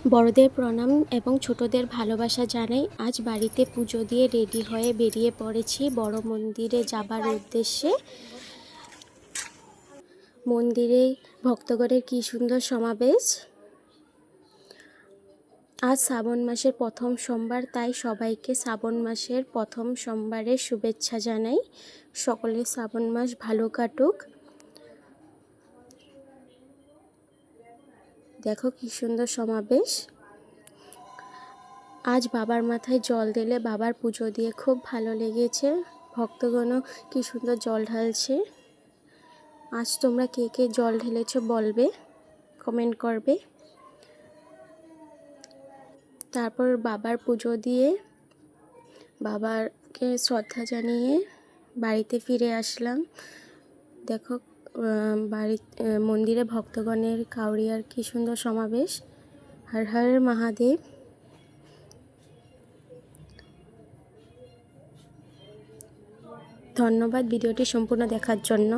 বড়দের প্রণাম এবং ছোটদের ভালোবাসা জানাই। আজ বাড়িতে পুজো দিয়ে রেডি হয়ে বেরিয়ে পড়েছি বড় মন্দিরে যাবার উদ্দেশ্যে। মন্দিরে ভক্তগণের কি সুন্দর সমাবেশ। আজ শ্রাবণ মাসের প্রথম সোমবার, তাই সবাইকে শ্রাবণ মাসের প্রথম সোমবারের শুভেচ্ছা জানাই। সকলের শ্রাবণ মাস ভালো কাটুক। দেখো কি সুন্দর সমাবেশ। আজ বাবার মাথায় জল দিলে, বাবার পুজো দিয়ে খুব ভালো লেগেছে। ভক্তগণও কি সুন্দর জল ঢালছে। আজ তোমরা কে কে জল ঢেলেছো বলবে, কমেন্ট করবে। তারপর বাবার পুজো দিয়ে বাবাকে শ্রদ্ধা জানিয়ে বাড়িতে ফিরে আসলাম। দেখো মন্দিরে ভক্তগণের কাউরিয়ার কি সুন্দর সমাবেশ। হর হর মহাদেব। ধন্যবাদ ভিডিওটি সম্পূর্ণ দেখার জন্য।